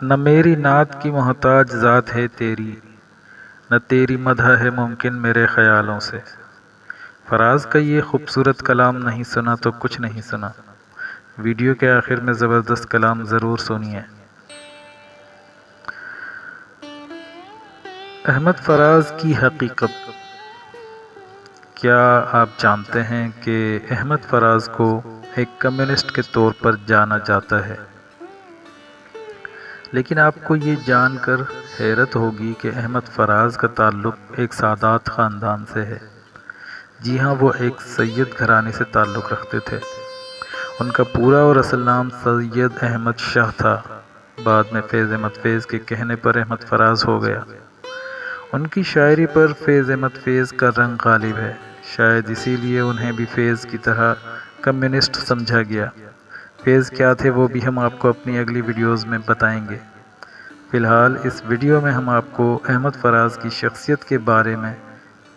نہ میری نعت کی محتاج ذات ہے تیری، نہ تیری مدح ہے ممکن میرے خیالوں سے۔ فراز کا یہ خوبصورت کلام نہیں سنا تو کچھ نہیں سنا۔ ویڈیو کے آخر میں زبردست کلام ضرور سنیے۔ احمد فراز کی حقیقت۔ کیا آپ جانتے ہیں کہ احمد فراز کو ایک کمیونسٹ کے طور پر جانا جاتا ہے؟ لیکن آپ کو یہ جان کر حیرت ہوگی کہ احمد فراز کا تعلق ایک سادات خاندان سے ہے۔ جی ہاں، وہ ایک سید گھرانے سے تعلق رکھتے تھے۔ ان کا پورا اور اصل نام سید احمد شاہ تھا۔ بعد میں فیض احمد فیض کے کہنے پر احمد فراز ہو گیا۔ ان کی شاعری پر فیض احمد فیض کا رنگ غالب ہے، شاید اسی لیے انہیں بھی فیض کی طرح کمیونسٹ سمجھا گیا۔ فیض کیا تھے وہ بھی ہم آپ کو اپنی اگلی ویڈیوز میں بتائیں گے۔ فی الحال اس ویڈیو میں ہم آپ کو احمد فراز کی شخصیت کے بارے میں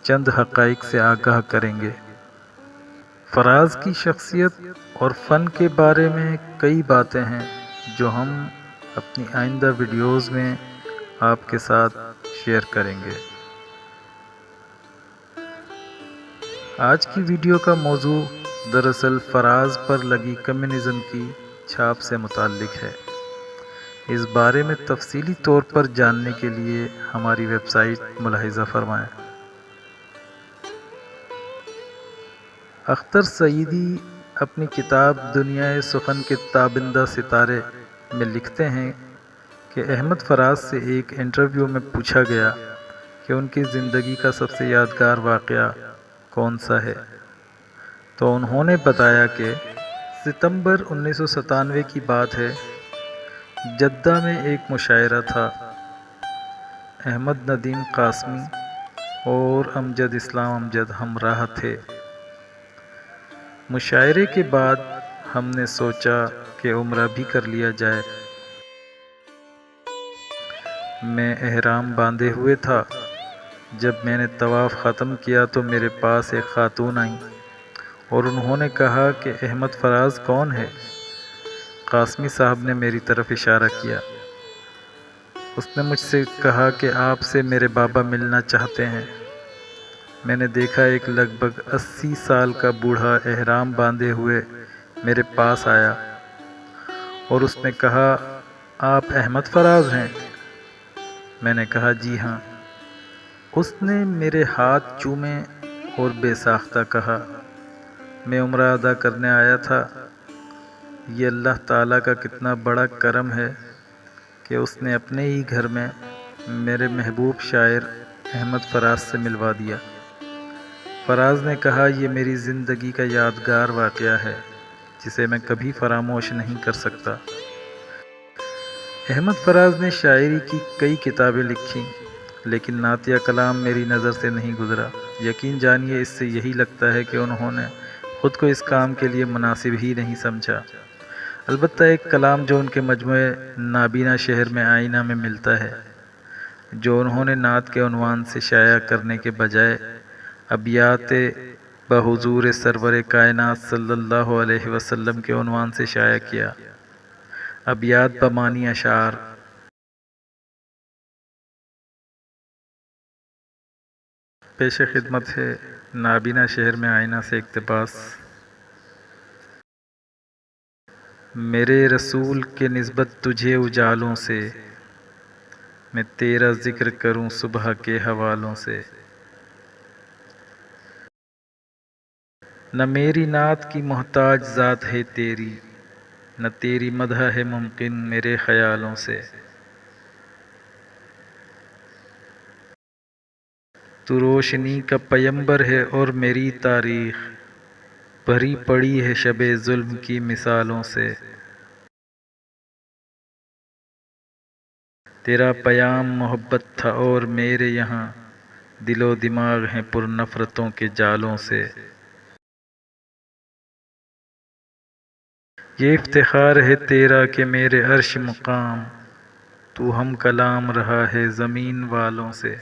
چند حقائق سے آگاہ کریں گے۔ فراز کی شخصیت اور فن کے بارے میں کئی باتیں ہیں جو ہم اپنی آئندہ ویڈیوز میں آپ کے ساتھ شیئر کریں گے۔ آج کی ویڈیو کا موضوع دراصل فراز پر لگی کمیونزم کی چھاپ سے متعلق ہے۔ اس بارے میں تفصیلی طور پر جاننے کے لیے ہماری ویب سائٹ ملاحظہ فرمائیں۔ اختر سعیدی اپنی کتاب دنیائے سخن کے تابندہ ستارے میں لکھتے ہیں کہ احمد فراز سے ایک انٹرویو میں پوچھا گیا کہ ان کی زندگی کا سب سے یادگار واقعہ کون سا ہے، تو انہوں نے بتایا کہ ستمبر 1997 کی بات ہے، جدہ میں ایک مشاعرہ تھا۔ احمد ندیم قاسمی اور امجد اسلام امجد ہمراہ تھے۔ مشاعرے کے بعد ہم نے سوچا کہ عمرہ بھی کر لیا جائے۔ میں احرام باندھے ہوئے تھا۔ جب میں نے طواف ختم کیا تو میرے پاس ایک خاتون آئیں اور انہوں نے کہا کہ احمد فراز کون ہے؟ قاسمی صاحب نے میری طرف اشارہ کیا۔ اس نے مجھ سے کہا کہ آپ سے میرے بابا ملنا چاہتے ہیں۔ میں نے دیکھا ایک لگ بھگ 80 سال کا بوڑھا احرام باندھے ہوئے میرے پاس آیا اور اس نے کہا، آپ احمد فراز ہیں؟ میں نے کہا جی ہاں۔ اس نے میرے ہاتھ چومے اور بے ساختہ کہا، میں عمرہ ادا کرنے آیا تھا۔ یہ اللہ تعالیٰ کا کتنا بڑا کرم ہے کہ اس نے اپنے ہی گھر میں میرے محبوب شاعر احمد فراز سے ملوا دیا۔ فراز نے کہا، یہ میری زندگی کا یادگار واقعہ ہے جسے میں کبھی فراموش نہیں کر سکتا۔ احمد فراز نے شاعری کی کئی کتابیں لکھیں لیکن نعتیہ کلام میری نظر سے نہیں گزرا۔ یقین جانیے اس سے یہی لگتا ہے کہ انہوں نے خود کو اس کام کے لیے مناسب ہی نہیں سمجھا۔ البتہ ایک کلام جو ان کے مجموعے نابینا شہر میں آئینہ میں ملتا ہے، جو انہوں نے نعت کے عنوان سے شائع کرنے کے بجائے ابیات بحضور سرور کائنات صلی اللہ علیہ وسلم کے عنوان سے شائع کیا۔ ابیات بمعنی اشعار۔ پیش خدمت ہے نابینا شہر میں آئینہ سے اقتباس۔ میرے رسول کے نسبت تجھے اجالوں سے، میں تیرا ذکر کروں صبح کے حوالوں سے۔ نہ میری نعت کی محتاج ذات ہے تیری، نہ تیری مدح ہے ممکن میرے خیالوں سے۔ تو روشنی کا پیمبر ہے اور میری تاریخ بھری پڑی ہے شب ظلم کی مثالوں سے۔ تیرا پیام محبت تھا اور میرے یہاں دل و دماغ ہیں پر نفرتوں کے جالوں سے۔ یہ افتخار ہے تیرا کہ میرے عرش مقام تو ہم کلام رہا ہے زمین والوں سے۔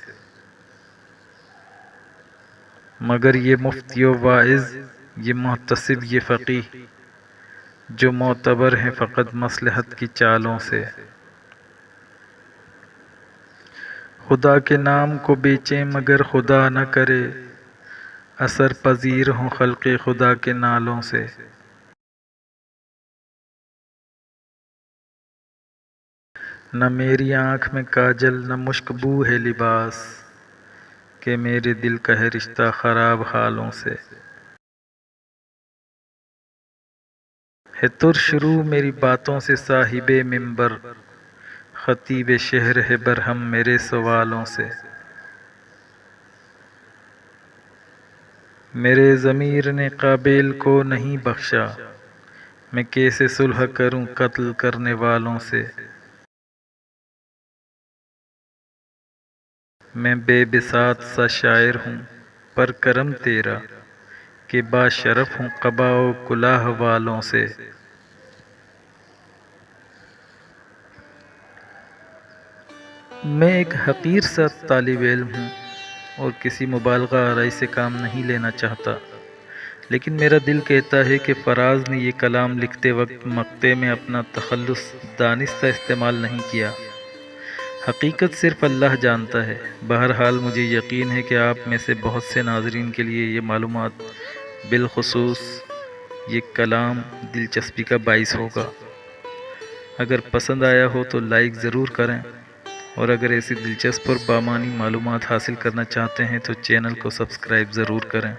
مگر یہ مفتی و واعظ، یہ محتسب، یہ فقیہ، جو معتبر ہیں فقط مصلحت کی چالوں سے۔ خدا کے نام کو بیچیں مگر خدا نہ کرے، اثر پذیر ہوں خلق خدا کے نالوں سے۔ نہ میری آنکھ میں کاجل نہ مشک بو ہے لباس، کہ میرے دل کا ہے رشتہ خراب حالوں سے۔ ہے ترش رو میری باتوں سے صاحب منبر، خطیب شہر ہے برہم میرے سوالوں سے۔ میرے ضمیر نے قابیل کو نہیں بخشا، میں کیسے صلح کروں قتل کرنے والوں سے۔ میں بے بساط سا شاعر ہوں پر کرم تیرا، کہ باشرف ہوں قبا و کلاه والوں سے۔ میں ایک حقیر سا طالب علم ہوں اور کسی مبالغہ آرائی سے کام نہیں لینا چاہتا، لیکن میرا دل کہتا ہے کہ فراز نے یہ کلام لکھتے وقت مقطع میں اپنا تخلص دانستہ استعمال نہیں کیا۔ حقیقت صرف اللہ جانتا ہے۔ بہرحال مجھے یقین ہے کہ آپ میں سے بہت سے ناظرین کے لیے یہ معلومات، بالخصوص یہ کلام، دلچسپی کا باعث ہوگا۔ اگر پسند آیا ہو تو لائک ضرور کریں، اور اگر ایسی دلچسپ اور بامعنی معلومات حاصل کرنا چاہتے ہیں تو چینل کو سبسکرائب ضرور کریں۔